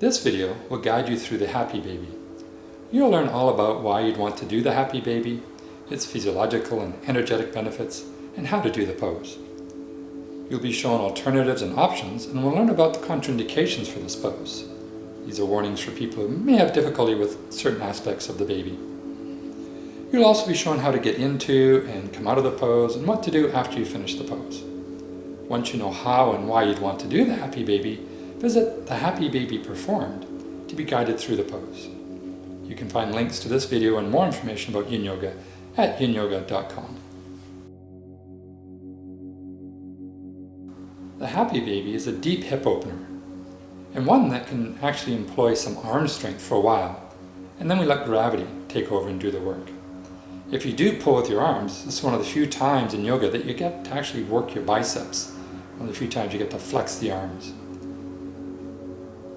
This video will guide you through the happy baby. You'll learn all about why you'd want to do the happy baby, its physiological and energetic benefits, and how to do the pose. You'll be shown alternatives and options, and we'll learn about the contraindications for this pose. These are warnings for people who may have difficulty with certain aspects of the baby. You'll also be shown how to get into and come out of the pose and what to do after you finish the pose. Once you know how and why you'd want to do the happy baby, visit the Happy Baby Performed to be guided through the pose. You can find links to this video and more information about Yin Yoga at yinyoga.com. The happy baby is a deep hip opener, and one that can actually employ some arm strength for a while, and then we let gravity take over and do the work. If you do pull with your arms, this is one of the few times in yoga that you get to actually work your biceps, one of the few times you get to flex the arms.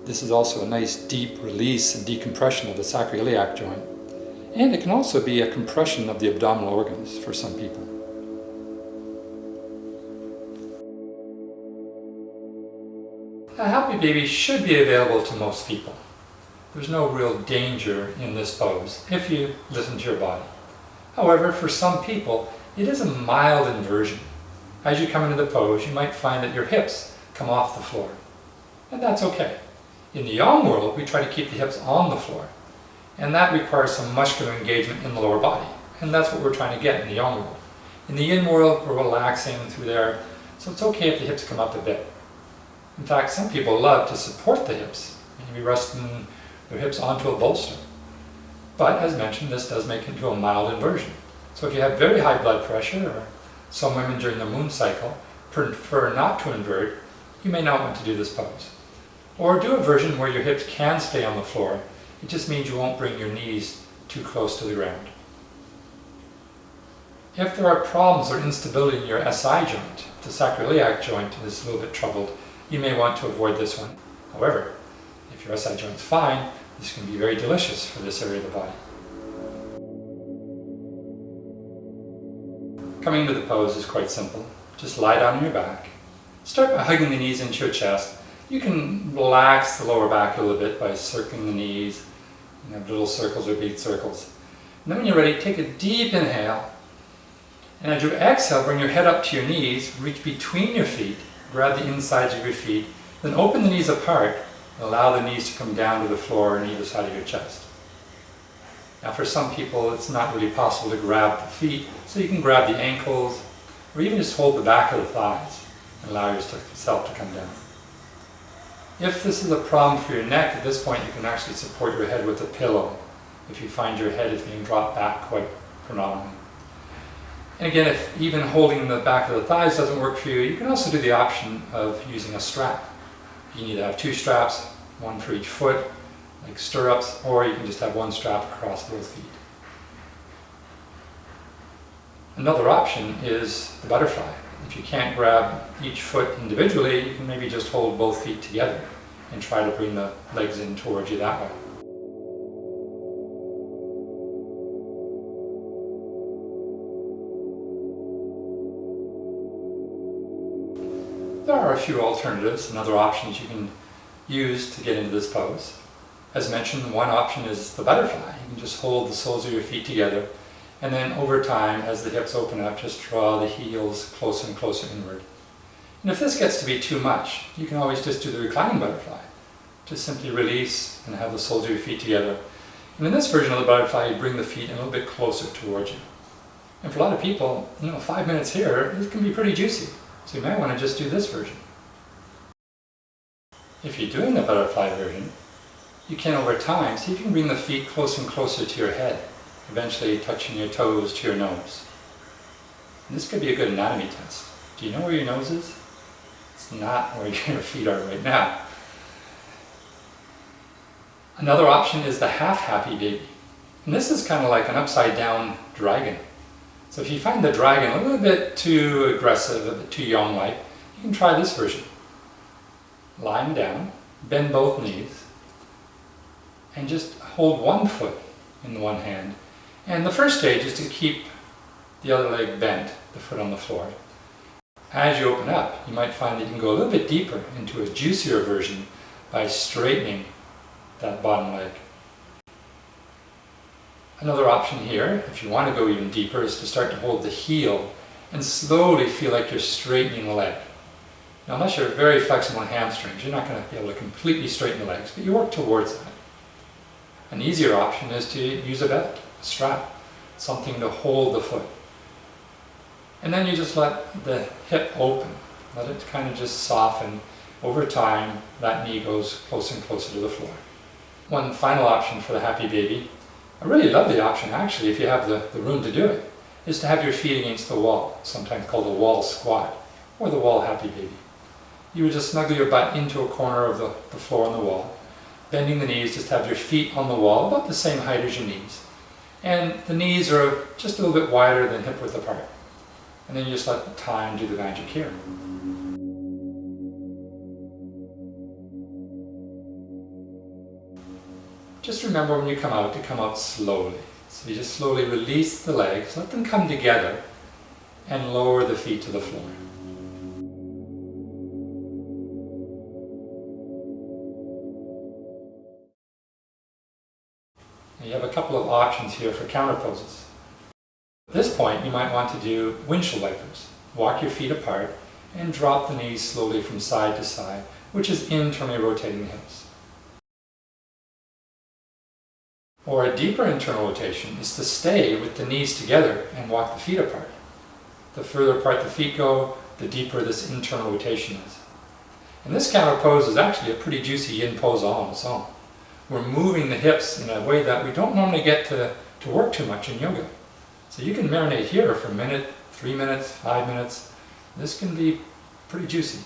This is also a nice deep release and decompression of the sacroiliac joint, and it can also be a compression of the abdominal organs for some people. A happy baby should be available to most people. There's no real danger in this pose if you listen to your body. However, for some people, it is a mild inversion. As you come into the pose, you might find that your hips come off the floor, and that's okay. In the Yang world, we try to keep the hips on the floor, and that requires some muscular engagement in the lower body, and that's what we're trying to get in the Yang world. In the Yin world, we're relaxing through there, so it's okay if the hips come up a bit. In fact, some people love to support the hips, maybe resting their hips onto a bolster. But as mentioned, this does make it into a mild inversion. So if you have very high blood pressure, or some women during their moon cycle prefer not to invert, you may not want to do this pose. Or do a version where your hips can stay on the floor. It just means you won't bring your knees too close to the ground. If there are problems or instability in your SI joint, if the sacroiliac joint is a little bit troubled, you may want to avoid this one. However, if your SI joint is fine, this can be very delicious for this area of the body. Coming into the pose is quite simple. Just lie down on your back. Start by hugging the knees into your chest. You can relax the lower back a little bit by circling the knees. You have little circles or big circles. And then when you're ready, take a deep inhale. And as you exhale, bring your head up to your knees, reach between your feet, grab the insides of your feet, then open the knees apart and allow the knees to come down to the floor on either side of your chest. Now for some people it's not really possible to grab the feet, so you can grab the ankles or even just hold the back of the thighs and allow yourself to come down. If this is a problem for your neck, at this point you can actually support your head with a pillow if you find your head is being dropped back quite predominantly. And again, if even holding the back of the thighs doesn't work for you, you can also do the option of using a strap. You can either have two straps, one for each foot, like stirrups, or you can just have one strap across both feet. Another option is the butterfly. If you can't grab each foot individually, you can maybe just hold both feet together and try to bring the legs in towards you that way. There are a few alternatives and other options you can use to get into this pose. As mentioned, one option is the butterfly. You can just hold the soles of your feet together, and then over time, as the hips open up, just draw the heels closer and closer inward. And if this gets to be too much, you can always just do the reclining butterfly. Just simply release and have the soles of your feet together. And in this version of the butterfly, you bring the feet a little bit closer towards you. And for a lot of people, 5 minutes here, it can be pretty juicy. So you might want to just do this version. If you're doing the butterfly version, you can over time see if you can bring the feet closer and closer to your head, eventually touching your toes to your nose. And this could be a good anatomy test. Do you know where your nose is? It's not where your feet are right now. Another option is the half happy baby. And this is kind of like an upside down dragon. So if you find the dragon a little bit too aggressive, a bit too yang-like, you can try this version. Lying down, bend both knees, and just hold one foot in the one hand. And the first stage is to keep the other leg bent, the foot on the floor. As you open up, you might find that you can go a little bit deeper into a juicier version by straightening that bottom leg. Another option here, if you want to go even deeper, is to start to hold the heel and slowly feel like you're straightening the leg. Now, unless you're very flexible in hamstrings, you're not going to be able to completely straighten the legs, but you work towards that. An easier option is to use a belt, a strap, something to hold the foot. And then you just let the hip open, let it kind of just soften. Over time, that knee goes closer and closer to the floor. One final option for the happy baby, a really lovely option actually if you have the room to do it, is to have your feet against the wall, sometimes called a wall squat, or the wall happy baby. You would just snuggle your butt into a corner of the floor on the wall, bending the knees, just have your feet on the wall, about the same height as your knees. And the knees are just a little bit wider than hip width apart. And then you just let time do the magic here. Just remember when you come out to come out slowly. So you just slowly release the legs, let them come together, and lower the feet to the floor. You have a couple of options here for counter poses. At this point, you might want to do windshield wipers. Walk your feet apart and drop the knees slowly from side to side, which is internally rotating the hips. Or a deeper internal rotation is to stay with the knees together and walk the feet apart. The further apart the feet go, the deeper this internal rotation is. And this counter pose is actually a pretty juicy yin pose all on its own. We're moving the hips in a way that we don't normally get to work too much in yoga. So you can marinate here for a minute, 3 minutes, 5 minutes. This can be pretty juicy.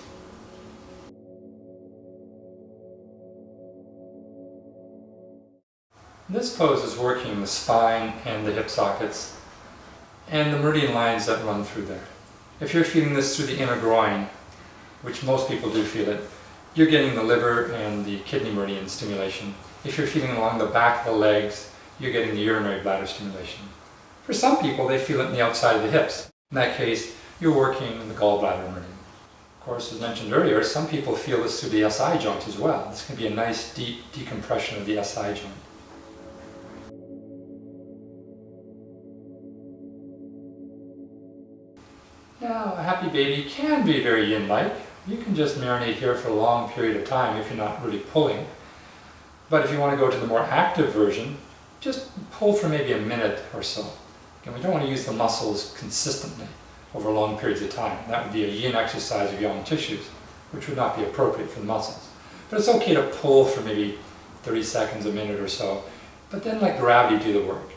This pose is working the spine and the hip sockets and the meridian lines that run through there. If you're feeling this through the inner groin, which most people do feel it, you're getting the liver and the kidney meridian stimulation. If you're feeling along the back of the legs, you're getting the urinary bladder stimulation. For some people, they feel it in the outside of the hips. In that case, you're working the gallbladder meridian. Of course, as mentioned earlier, some people feel this through the SI joint as well. This can be a nice deep decompression of the SI joint. Now, a happy baby can be very yin-like. You can just marinate here for a long period of time if you're not really pulling. But if you want to go to the more active version, just pull for maybe a minute or so. And we don't want to use the muscles consistently over long periods of time. That would be a yin exercise of your own tissues, which would not be appropriate for the muscles. But it's okay to pull for maybe 30 seconds, a minute or so, but then let gravity do the work.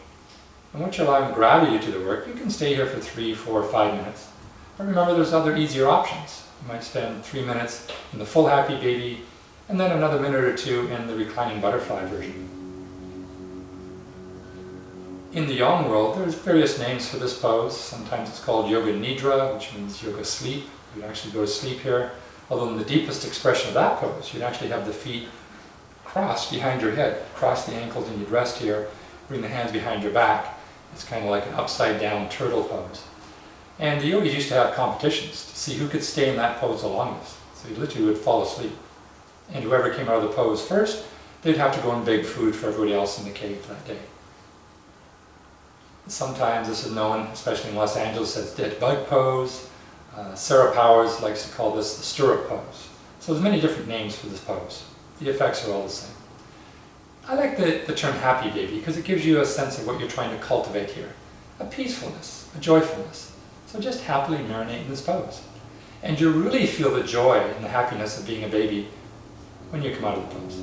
And once you're allowing gravity to do the work, you can stay here for 3, 4, 5 minutes. But remember, there's other easier options. You might spend 3 minutes in the full happy baby, and then another minute or 2 in the reclining butterfly version. In the yang world, there's various names for this pose. Sometimes it's called yoga nidra, which means yoga sleep. You'd actually go to sleep here. Although in the deepest expression of that pose, you'd actually have the feet crossed behind your head, cross the ankles, and you'd rest here, bring the hands behind your back. It's kind of like an upside down turtle pose. And the yogis used to have competitions to see who could stay in that pose the longest. So you literally would fall asleep. And whoever came out of the pose first, they'd have to go and beg food for everybody else in the cave that day. Sometimes this is known, especially in Los Angeles, as dead bug pose. Sarah Powers likes to call this the stirrup pose. So there's many different names for this pose. The effects are all the same. I like the term happy baby because it gives you a sense of what you're trying to cultivate here. A peacefulness, a joyfulness. So just happily marinate in this pose. And you really feel the joy and the happiness of being a baby when you come out of the pose.